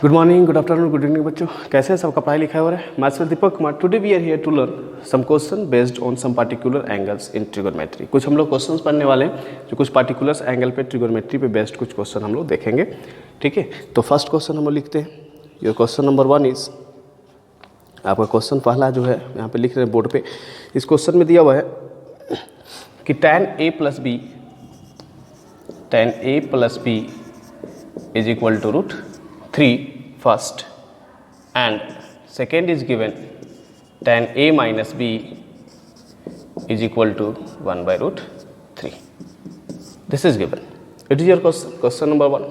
Good morning, good afternoon, good evening बच्चों, कैसे हैं सबका पढ़ाई लिखाई हो रहा है। Myself Deepak Kumar. Today we are here to learn some question based on some particular angles in trigonometry. कुछ हम लोग क्वेश्चंस पढ़ने वाले हैं जो कुछ पार्टिकुलर एंगल पे ट्रिगोनोमेट्री पे बेस्ड कुछ क्वेश्चन हम लोग देखेंगे। ठीक है, तो फर्स्ट क्वेश्चन हम लोग लिखते हैं। योर क्वेश्चन नंबर 1 इज, आपका क्वेश्चन पहला जो है यहाँ पे लिख रहे हैं बोर्ड पे। इस क्वेश्चन में दिया हुआ है कि tan a plus b is equal to √3 first, and second is given tan a minus b is equal to 1 by √3. This is given. It is your question number 1.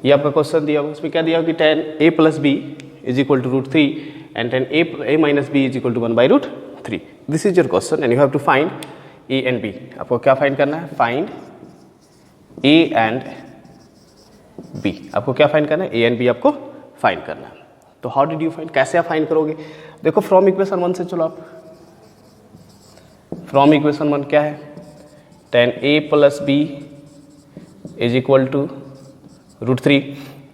ये आपका क्वेश्चन दिया हुआ, इसमें क्या दिया कि tan a plus b is equal to √3 and tan a minus b is equal to 1 by √3. This is your question and you have to find a and b. आपको क्या फाइंड करना है? Find a and b। आपको क्या find करना है? a and b आपको find करना है। तो हाउ डिड यू फाइंड, कैसे आप फाइंड करोगे? देखो फ्रॉम इक्वेशन 1 से चलो आप। फ्रॉम इक्वेशन 1 क्या है? tan a plus b is equal to √3।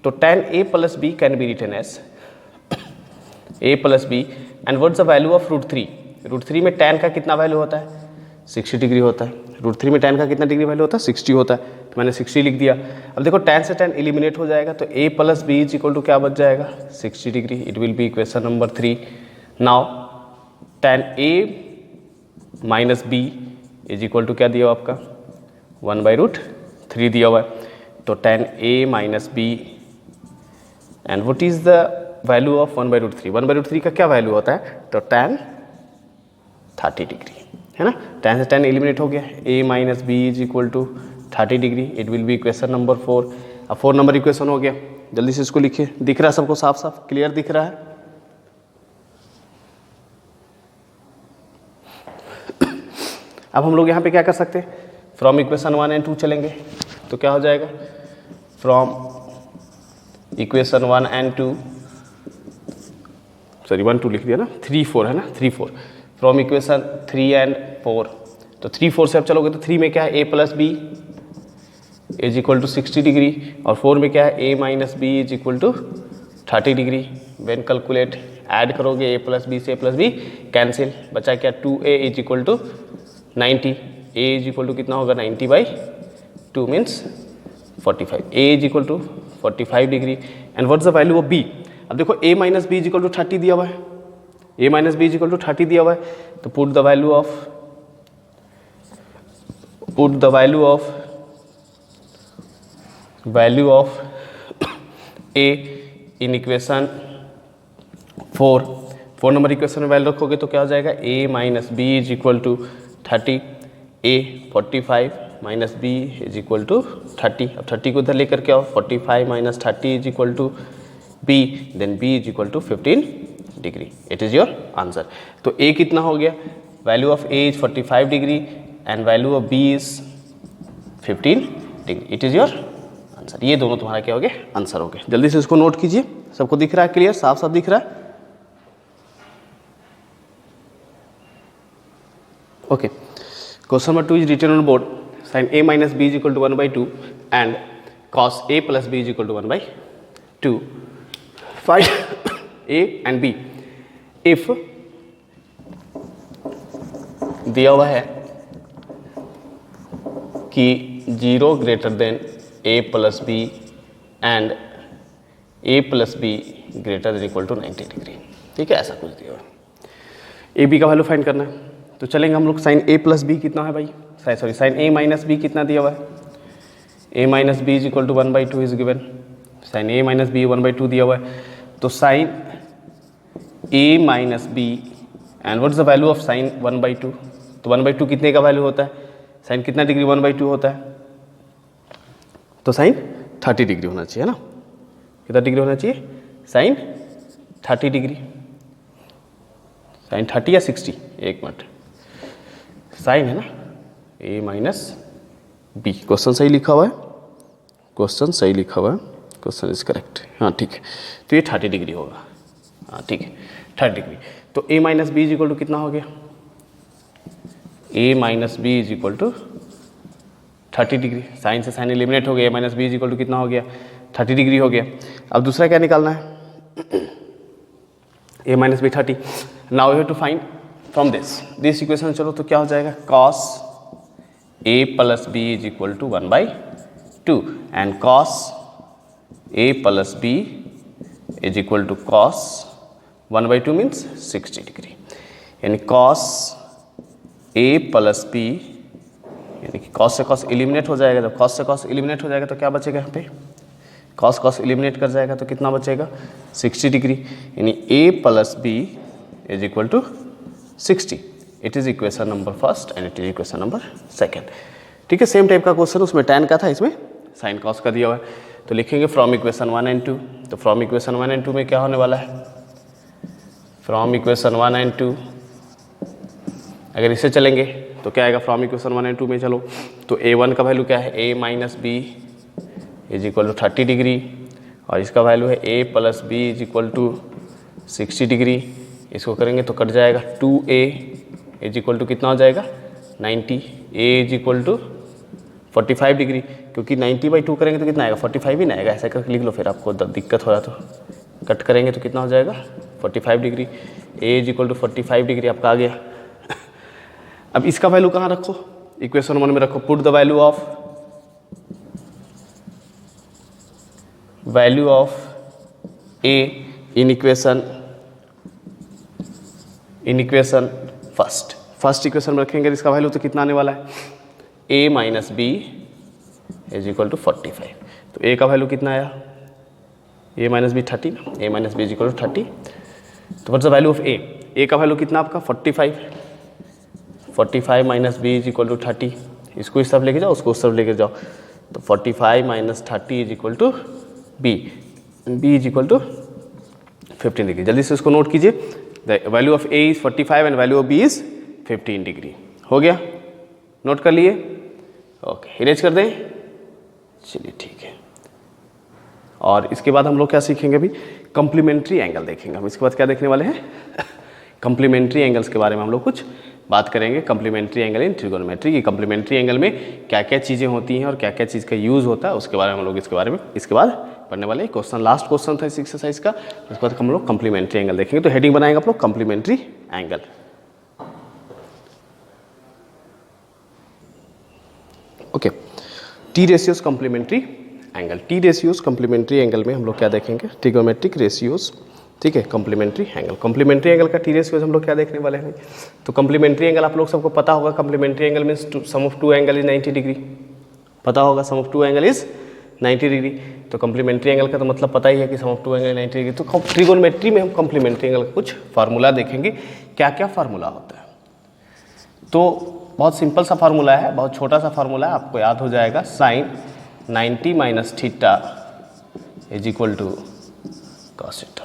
तो tan a plus b can be written as a plus b and what's the value of √3? √3 में tan का कितना वैल्यू होता है? 60 डिग्री होता है। √3 में tan का कितना डिग्री वैल्यू होता है? 60 होता है। तो मैंने 60 लिख दिया। अब देखो tan से tan एलिमिनेट हो जाएगा तो a plus B is equal to क्या बच जाएगा? 60 degree. It will be equation number 3। Now tan a minus B is equal to क्या दिया हुआ आपका? 1 बाई √3 दिया हुआ है। तो tan a minus b and what is the value of 1 by √3? 1 by √3 का क्या वैल्यू होता है? तो tan 30 डिग्री है ना। tan से tan एलिमिनेट हो गया। a minus B is equal to 30 degree. It will be equation number 4। अब 4 नंबर इक्वेशन हो गया। जल्दी से इसको लिखिए। दिख रहा है सबको? साफ साफ क्लियर दिख रहा है? अब हम लोग यहाँ पे क्या कर सकते हैं? फ्रॉम इक्वेशन 1 एंड 2 चलेंगे तो क्या हो जाएगा? फ्रॉम इक्वेशन 1 एंड 2, सॉरी 1 2 लिख दिया ना, 3 4 है ना, 3 4। फ्रॉम इक्वेशन 3 एंड 4, तो 3 4 से अब चलोगे तो 3 में क्या है? a plus B is equal to 60 degree और 4 में क्या है? a minus B is equal to 30 degree. When calculate, add करोगे a प्लस बी से a प्लस बी कैंसिल, बचा क्या? 2a is equal to 90। a is equal to कितना होगा? 90 by 2 means 45। a is equal to 45 degree and what's the value of b? अब देखो a minus B is equal to 30 दिया हुआ है। a minus B is equal to 30 दिया हुआ है तो put the value of a in equation 4 number equation में वैल्यू रखोगे तो क्या हो जाएगा? a minus B is equal to 30, a 45 minus b is equal to 30। अब 30 को इधर लेकर के आओ। 45 minus 30 is equal to b, then b is equal to 15 degree. It is your answer. तो a कितना हो गया? Value of a is 45 degree and value of b is 15 degree. It is your answer. ये दोनों तुम्हारा क्या हो गए? आंसर हो गए। जल्दी से इसको नोट कीजिए। सबको दिख रहा है? क्लियर, साफ साफ दिख रहा है? Okay, question number 2 is written on board. Sine a minus B is equal to 1 by 2 and cos a plus B is equal to 1 by 2। Find a and b if दिया हुआ है कि 0 greater than a plus b and a plus b greater than equal to 90 degree. ठीक है, ऐसा कुछ दिया हुआ है। a b का वैल्यू फाइंड करना है तो चलेंगे हम लोग। साइन a प्लस बी कितना है भाई? Sorry, sine a minus b कितना दिया हुआ है? a minus B is equal to 1 by 2 is given. Sine a minus b 1 by 2 दिया हुआ है तो sine a minus b and what is the value of sine 1 by 2? तो 1 by 2 कितने का वैल्यू होता है? साइन कितना डिग्री 1 बाई 2 होता है? तो साइन 30 डिग्री होना चाहिए ना। कितना डिग्री होना चाहिए? Sign 30 degree. साइन 30 या 60? एक मिनट, साइन है ना, a माइनस बी। क्वेश्चन सही लिखा हुआ है? क्वेश्चन सही लिखा हुआ है, क्वेश्चन इज करेक्ट। हाँ ठीक है, तो ये 30 डिग्री होगा। हाँ ठीक है, 30 डिग्री। तो a minus B is equal to कितना हो गया? a minus B is equal to 30 degree. Sine से साइन एलिमिनेट हो गया, minus B is equal to कितना हो गया? 30 डिग्री हो गया। अब दूसरा क्या निकालना है, a minus B 30। Now you have to find from this equation. चलो तो क्या हो जाएगा, cos a plus b is equal to 1/2 and cos a plus b is equal to cos 1/2 means 60 degree, यानी cos a प्लस b, यानी कि cos से cos eliminate हो जाएगा। जब cos से cos एलिमिनेट हो जाएगा तो क्या बचेगा यहाँ पे, cos cos एलिमिनेट कर जाएगा तो कितना बचेगा 60 डिग्री, यानी a plus b is equal to 60। It is equation number first and it is equation number second. ठीक है, सेम टाइप का क्वेश्चन उसमें tan का था, इसमें sin cos का दिया हुआ है। तो लिखेंगे फ्रॉम इक्वेशन 1 एंड 2। तो फ्रॉम इक्वेशन 1 एंड 2 में क्या होने वाला है, फ्रॉम इक्वेशन 1 एंड 2 अगर इसे चलेंगे तो क्या आएगा, फ्रॉम इक्वेशन 1 एंड 2 में चलो तो a1 का वैल्यू क्या है, a minus B is equal to 30 degree, और इसका वैल्यू है a plus B is equal to 60 degree. इसको करेंगे तो कट जाएगा 2a इज इक्वल टू कितना हो जाएगा 90, a is equal to 45 degree, क्योंकि 90/2 करेंगे तो कितना आएगा 45 ही ना आएगा। ऐसा करके लिख लो, फिर आपको दिक्कत हो रहा तो कट करेंगे तो कितना हो जाएगा 45 degree, a is equal to 45 degree आपका आ गया। अब इसका वैल्यू कहाँ रखो, इक्वेशन 1 में रखो, put the value of a in equation first equation में रखेंगे, इसका वैल्यू तो कितना आने वाला है, a minus B is equal to 45। तो a का वैल्यू कितना आया, a minus B 30, a minus B is equal to 30। तो what's the value of a का वैल्यू कितना आपका 45 minus B is equal to 30। इसको इस तरफ लेके जाओ, उसको उस तरफ लेके जाओ, तो 45 minus 30 is equal to B is equal to 15 degree. जल्दी से इसको नोट कीजिए, the value of A is 45 and value of B is 15 degree. हो गया, नोट कर लिए, ओके इरेज कर दें, चलिए ठीक है। और इसके बाद हम लोग क्या सीखेंगे, अभी कम्प्लीमेंट्री एंगल देखेंगे हम। इसके बाद क्या देखने वाले हैं, कम्प्लीमेंट्री एंगल्स के बारे में हम लोग कुछ बात करेंगे। कम्प्लीमेंट्री एंगल इन ट्रिगोनोमेट्री की कम्प्लीमेंट्री एंगल में क्या क्या चीज़ें होती हैं और क्या क्या चीज़ का यूज़ होता है, उसके बारे में हम लोग इसके बाद पढ़ने वाले। क्वेश्चन लास्ट क्वेश्चन था इस एक्सरसाइज का, उसके बाद हम लोग कम्प्लीमेंट्री एंगल देखेंगे। तो हेडिंग बनाएंगे आप लोग complementary angle. Okay, T ratios complementary angle. T ratios complementary angle में हम लोग क्या देखेंगे, ट्रिगोनोमेट्रिक रेशियोज, ठीक है, कम्प्लीमेंट्री एंगल। कम्प्लीमेंट्री एंगल का टी रेशियोज हम लोग क्या देखने वाले हैं। तो कम्प्लीमेंट्री एंगल आप लोग सबको पता होगा, complementary angle means sum of two angle is 90 degree, पता होगा, sum of two angle is 90 degree. तो कम्प्लीमेंट्री एंगल का तो मतलब पता ही है कि sum of two angle 90 degree. तो ट्रिगोनोमेट्री में हम कम्प्लीमेंट्री एंगल का कुछ फार्मूला देखेंगे, क्या क्या फार्मूला होता है। तो बहुत सिंपल सा फार्मूला है, बहुत छोटा सा फार्मूला है, आपको याद हो जाएगा, sine 90 minus theta is equal to cos theta.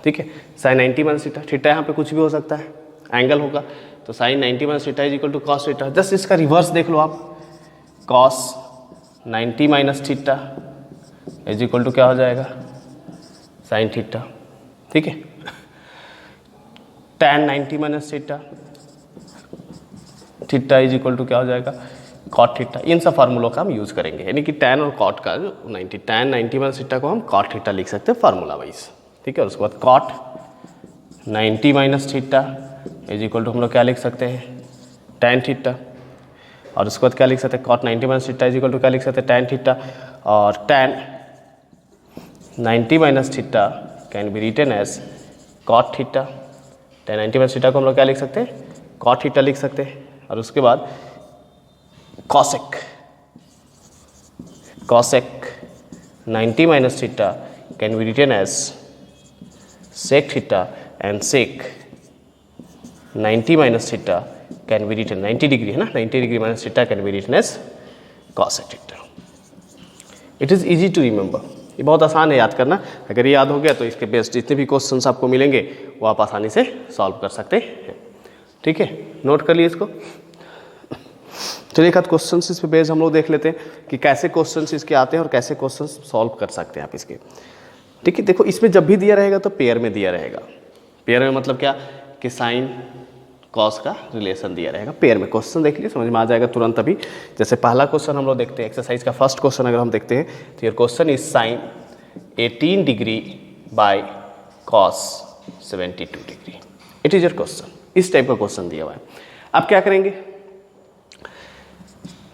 ठीक है, साइन 90 माइनस थीटा, थीटा यहाँ पे कुछ भी हो सकता है, एंगल होगा, तो sine 90 minus theta is equal to cos theta. Just इसका रिवर्स देख लो आप, cos 90 minus theta is equal to क्या हो जाएगा, साइन थीटा। ठीक है, tan 90 minus theta, theta is equal to क्या हो जाएगा, कॉट थीटा। इन सब फार्मूलों का हम यूज करेंगे, यानी कि tan और कॉट का जो 90 tan 90 माइनस थीटा को हम कॉट थीटा लिख सकते हैं फार्मूला वाइज। ठीक है, और उसके बाद cot 90 minus theta is equal to हम लोग क्या लिख सकते हैं, tan थीटा। और उसके बाद क्या लिख सकते हैं, cot 90 minus theta is equal to क्या लिख सकते हैं, tan थीटा। और tan 90 minus theta can be written as cot theta. tan 90 minus theta को हम लोग क्या लिख सकते हैं, कॉट थीटा लिख सकते हैं। और उसके बाद cosec 90 minus theta can be written as sec theta and sec 90 minus theta can be written 90 degree है ना, 90 degree minus theta can be written as cosec theta. It is easy to remember, ये बहुत आसान है याद करना। अगर ये याद हो गया तो इसके बेस्ड जितने भी क्वेश्चंस आपको मिलेंगे वो आप आसानी से सॉल्व कर सकते हैं। ठीक है, नोट कर लिए इसको। चलिए एक आध क्वेश्चन इस पे बेस्ड हम लोग देख लेते हैं कि कैसे क्वेश्चन इसके आते हैं और कैसे क्वेश्चन सॉल्व कर सकते हैं आप इसके। ठीक है, देखो इसमें जब भी दिया रहेगा तो पेयर में दिया रहेगा। पेयर में मतलब क्या कि साइन कॉस का रिलेशन दिया रहेगा पेयर में। क्वेश्चन देख लीजिए, समझ में आ जाएगा तुरंत अभी। जैसे पहला क्वेश्चन हम लोग देखते हैं, एक्सरसाइज का फर्स्ट क्वेश्चन अगर हम देखते हैं तो ये question is sine 18 degree by cos 72 degree. It is your question. इस टाइप का क्वेश्चन दिया हुआ है। आप क्या करेंगे,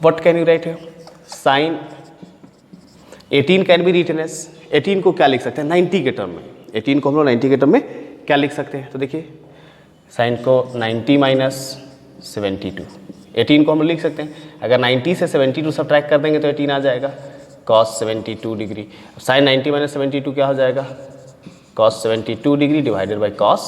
what can you write here, sine 18 can be written as, 18 को क्या लिख सकते हैं 90 के टर्म में, 18 को हम लोग 90 के टर्म में क्या लिख सकते हैं, तो देखिए साइन को 90 माइनस 72, 18 को हम लिख सकते हैं, अगर 90 से 72 सब्ट्रैक्ट कर देंगे तो 18 आ जाएगा, cos 72 डिग्री। साइन 90 माइनस 72 क्या हो जाएगा, cos 72 degree divided by cos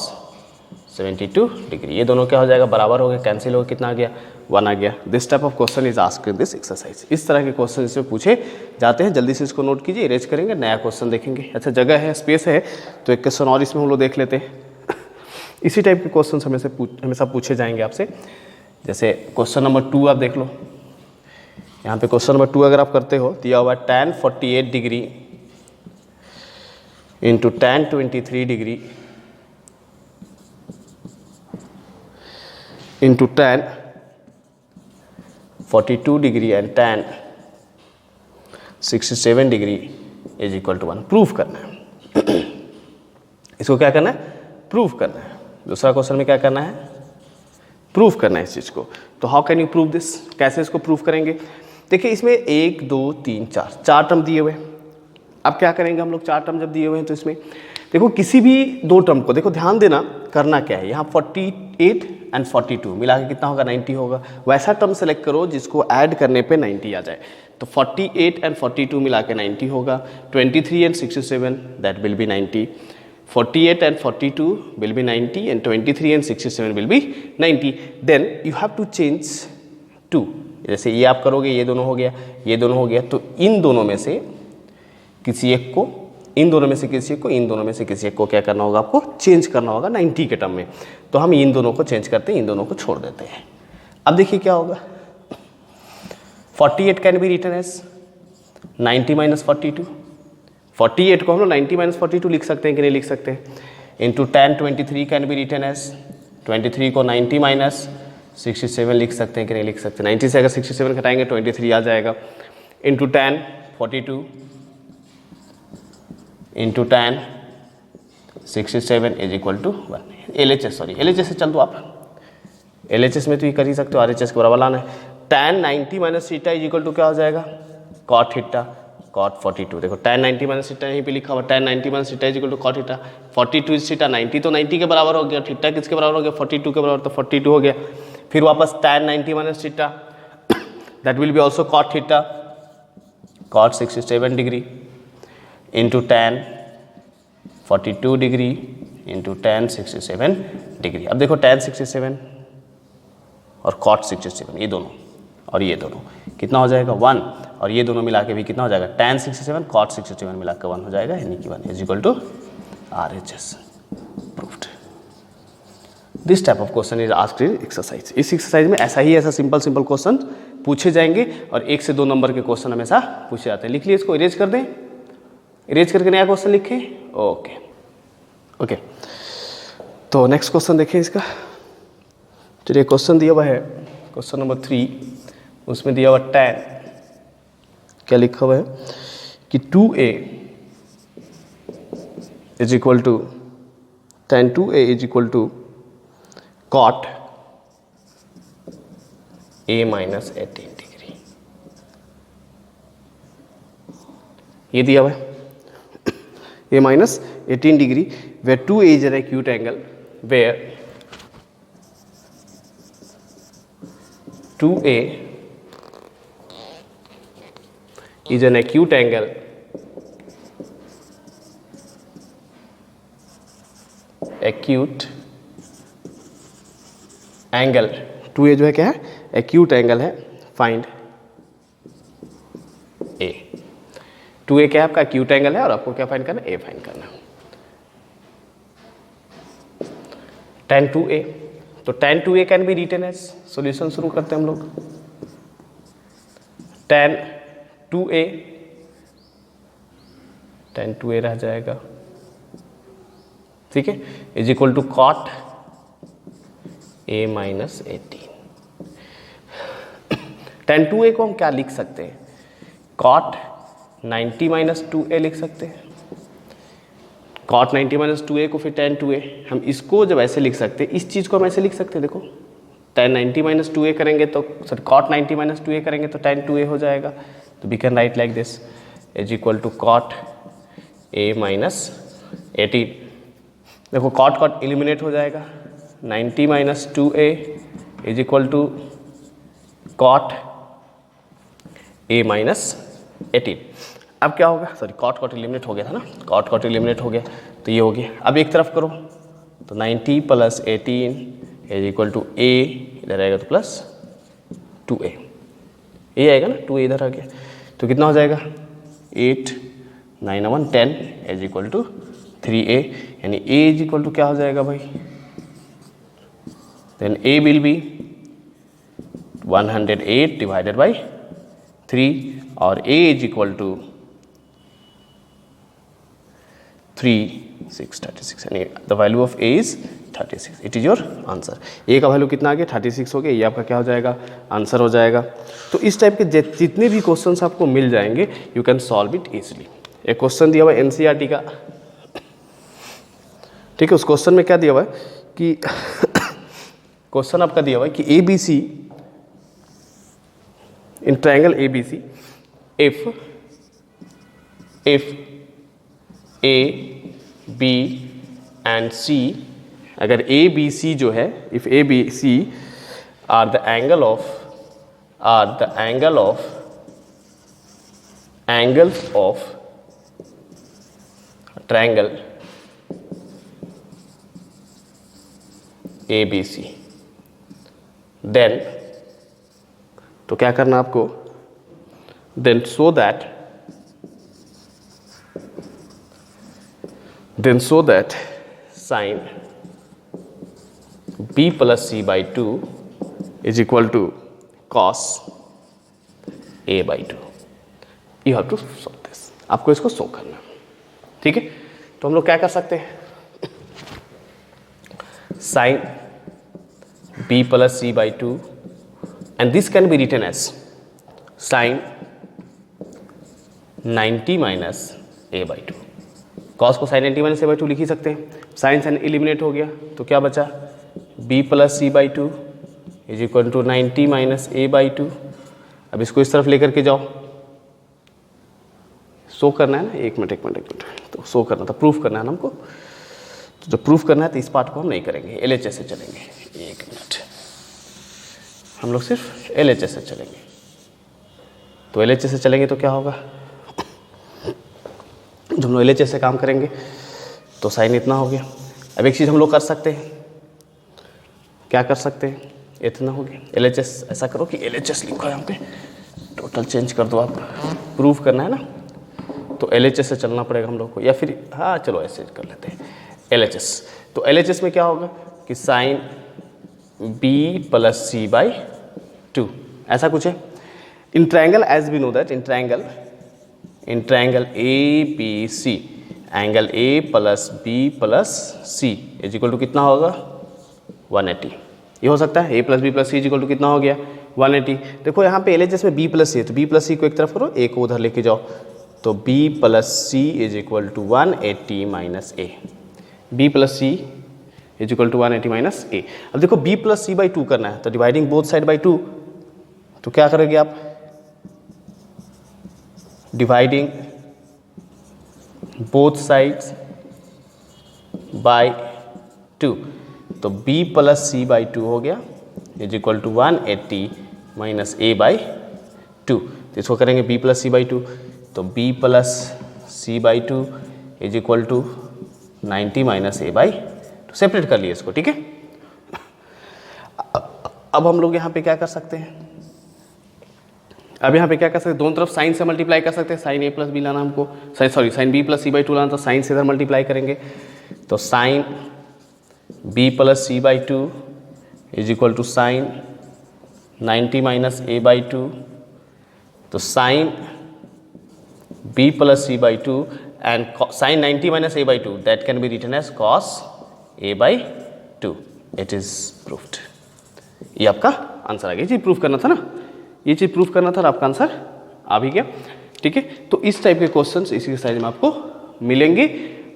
72 degree. ये दोनों क्या हो जाएगा, बराबर हो गया, कैंसिल हो गया, कितना आ गया 1 आ गया। This type of question is asked in this exercise. इस तरह के क्वेश्चन इसमें पूछे जाते हैं। जल्दी से इसको नोट कीजिए, इरेज करेंगे, नया क्वेश्चन देखेंगे। अच्छा जगह है, स्पेस है, तो एक क्वेश्चन और इसमें हम लोग देख लेते हैं। इसी टाइप के क्वेश्चन हमेशा पूछे जाएंगे आपसे। जैसे क्वेश्चन नंबर 2 आप देख लो, यहाँ पे क्वेश्चन नंबर 2 अगर आप करते हो, दिया हुआ tan 48 degree into tan 23 degree into tan 42 degree and tan 67 degree is equal to 1। Proof करना है इसको, क्या करना है, प्रूफ करना है। दूसरा क्वेश्चन में क्या करना है, प्रूफ करना है इस चीज़ को। तो how can you prove this, कैसे इसको प्रूफ करेंगे। देखिए इसमें 1 2 3 4 टर्म दिए हुए हैं। अब क्या करेंगे हम लोग, 4 टर्म जब दिए हुए हैं तो इसमें देखो किसी भी 2 टर्म को, देखो ध्यान देना, करना क्या है, यहाँ 48 एंड 42 मिला के कितना होगा 90 होगा। वैसा टर्म सेलेक्ट करो जिसको ऐड करने पे 90 आ जाए। तो 48 एंड 42 मिला के 90 होगा, 23 and 67 that will be 90, 48 and 42 will be 90 and 23 and 67 will be 90. Then you have to change 2. जैसे ये आप करोगे, ये दोनों हो गया, ये दोनों हो गया, तो इन दोनों में से किसी एक को, इन दोनों में से किसी एक को, इन दोनों में से किसी एक को क्या करना होगा, आपको चेंज करना होगा 90 के टर्म में। तो हम इन दोनों को चेंज करते हैं, इन दोनों को छोड़ देते हैं। अब देखिए क्या होगा, 48 can be written as 90 minus 42। 48 को हम लोग 90 माइनस 42 लिख सकते हैं कि नहीं लिख सकते हैं, into tan 23 can be written as 23 को 90 माइनस 67 लिख सकते हैं कि नहीं लिख सकते। 90 से अगर 67 घटाएंगे 23 आ जाएगा, into tan 42 into tan 67 is equal to 1। LHS से चल दो आप, LHS में तो ये कर ही सकते हो, RHS के बराबर लाना है। tan 90 minus theta is equal to क्या हो जाएगा, cot थीटा cot 42। देखो tan 90 माइनस थीटा यहीं पे लिखा हुआ, tan 90 minus theta is equal to cot theta, 42 is theta, 90 तो 90 के बराबर हो गया, थीटा किसके बराबर हो गया 42 के बराबर, तो 42 हो गया। फिर वापस tan 90 minus theta that will be also cot theta, cot 67 degree into tan 42 degree into tan 67 degree. अब देखो tan 67 और cot 67 ये दोनों और ये दोनों कितना हो जाएगा 1, और ये दोनों मिला के भी कितना हो जाएगा tan 67 cot 67 मिला के 1 हो जाएगा, यानी कि 1 is equal to RHS। Proved. This type of question is asked in exercise. इस एक्सरसाइज में ऐसा सिंपल क्वेश्चन पूछे जाएंगे और 1 से 2 नंबर के क्वेश्चन हमेशा पूछे जाते हैं। लिख लिए, इसको इरेज कर दें, इरेज करके नया क्वेश्चन लिखें। ओके तो नेक्स्ट क्वेश्चन देखें इसका। चलिए क्वेश्चन दिया हुआ है क्वेश्चन नंबर 3, उसमें दिया हुआ tan, क्या लिखा हुआ है कि 2a is equal to tan 2a is equal to cot a minus 18 degree. ये दिया हुआ है a minus 18 degree, where 2a is an acute angle, where 2a is an acute angle angle 2a जो है क्या है, एक्यूट एंगल है, find a। 2a क्या है आपका एक्यूट एंगल है और आपको क्या फाइंड करना है, a फाइंड करना है। tan 2a, तो tan 2a can be written as, solution शुरू करते हैं हम लोग। tan 2a रह जाएगा, ठीक है, is equal to cot a minus 18। tan 2a को हम क्या लिख सकते हैं? cot 90 माइनस 2a लिख सकते हैं। cot 90 माइनस 2a को फिर tan 2a, हम इसको जब ऐसे लिख सकते हैं, इस चीज़ को हम ऐसे लिख सकते हैं। देखो tan 90 माइनस 2a करेंगे तो सॉरी cot 90 माइनस 2a करेंगे तो tan 2a हो जाएगा। तो we can write like this is equal to cot a minus 18। देखो cot cot एलिमिनेट हो जाएगा, 90 minus 2a is equal to cot a minus 18। अब क्या होगा? सॉरी cot cot एलिमिनेट हो गया था ना, cot cot एलिमिनेट हो गया तो ये हो गया। अब एक तरफ करो तो 90 plus 18 is equal to a, इधर आएगा तो प्लस 2a, ये आएगा ना, 2a इधर आ गया तो कितना हो जाएगा? 8 9 1 10 इज इक्वल टू 3a, यानी a इज इक्वल टू क्या हो जाएगा भाई? Then a will be 108 divided by 3 और a इज इक्वल टू 36, यानी the value of a is 36। It is your answer. a का वैल्यू कितना आ गया? 36 हो गया। ये आपका क्या हो जाएगा? आंसर हो जाएगा। तो इस टाइप के जितने भी क्वेश्चंस आपको मिल जाएंगे you can solve it easily. एक क्वेश्चन दिया हुआ है एनसीईआरटी का, ठीक है, उस क्वेश्चन में क्या दिया हुआ है कि क्वेश्चन आपका दिया हुआ है कि ABC in triangle ABC if A, B and C, अगर A, B, C जो है, if A, B, C are the angle of angles of triangle ABC, then तो क्या करना आपको? then so that sin B plus C by 2 is equal to cos A by 2। You have to solve this। आपको इसको solve करना है, ठीक है। तो हम लोग क्या कर सकते हैं? sin B plus C by 2 and this can be written as sin 90 minus a by 2। cos को sin 90 minus a by 2 लिख ही सकते हैं। sin sin एलिमिनेट हो गया तो क्या बचा? b plus C by 2 is equal to 90 minus a by 2। अब इसको इस तरफ लेकर के जाओ, शो करना है ना, एक मिनट तो शो करना था, प्रूफ करना है ना हमको। तो जब प्रूफ करना है तो इस पार्ट को हम नहीं करेंगे, LHS से चलेंगे। एक मिनट, हम लोग सिर्फ LHS से चलेंगे। तो LHS से चलेंगे तो क्या होगा? जब हम लोग LHS से काम करेंगे तो साइन इतना हो गया। अब एक चीज़ हम लोग कर सकते हैं, क्या कर सकते हैं? इतना हो गया। LHS ऐसा करो कि LHS लिखो है यहाँ पे, टोटल चेंज कर दो। आप प्रूफ करना है ना, तो LHS से चलना पड़ेगा हम लोग को, या फिर हाँ चलो ऐसे कर लेते हैं LHS। तो LHS में क्या होगा कि sine B plus C by 2, ऐसा कुछ है। In triangle as we know that in triangle ABC angle A plus B plus C is equal to कितना होगा? 180। ये हो सकता है A plus B plus C is equal to कितना हो गया? 180। देखो यहाँ पे LHS में B प्लस C है, तो B प्लस C को एक तरफ करो, A को उधर लेके जाओ, तो B plus C is equal to 180 minus A। B plus C is equal to 180 minus A। अब देखो B प्लस C बाई 2 करना है, तो डिवाइडिंग बोथ साइड बाई 2, तो क्या करोगे आप? डिवाइडिंग बोथ साइड्स बाई 2, तो B प्लस C बाई 2 हो गया is equal to 180 minus A by 2। तो इसको करेंगे B प्लस C बाई 2, तो B plus C by 2 is equal to 90 minus A by 2। Separate कर लिए इसको, ठीक है। अब हम लोग यहाँ पे क्या कर सकते हैं? अब यहाँ पे क्या कर सकते हैं? दोनों तरफ साइन से मल्टीप्लाई कर सकते हैं। साइन A प्लस बी लाना हमको, sine B plus C by 2 लाना, तो साइन से इधर मल्टीप्लाई करेंगे, तो sine B plus C by 2 is equal to sine 90 minus A by 2। तो sine B plus C by 2 and sine 90 minus A by 2 that can be written as cos A by 2। It is proofed. ये आपका answer आ गया। ये चीज़ proof करना था ना, ये चीज़ proof करना था और आपका आंसर आ भी गया। ठीक है, तो इस टाइप के क्वेश्चंस इसी के साइज में आपको मिलेंगे।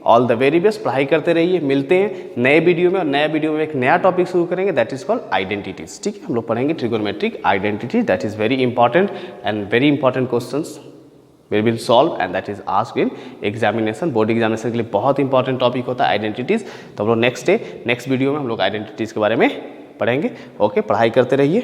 ऑल द वेरी बेस्ट, पढ़ाई करते रहिए। मिलते हैं नए वीडियो में, और नया वीडियो में एक नया टॉपिक शुरू करेंगे, दैट इज कॉल्ड आइडेंटिटीज। ठीक है, हम लोग पढ़ेंगे trigonometric identities, that is very important and very important questions will be solved and that is asked in examination, board examination के लिए बहुत इंपॉर्टेंट टॉपिक होता है आइडेंटिटीज। तो हम लोग नेक्स्ट वीडियो में हम लोग आइडेंटिटीज के बारे में पढ़ेंगे। ओके, पढ़ाई करते रहिए।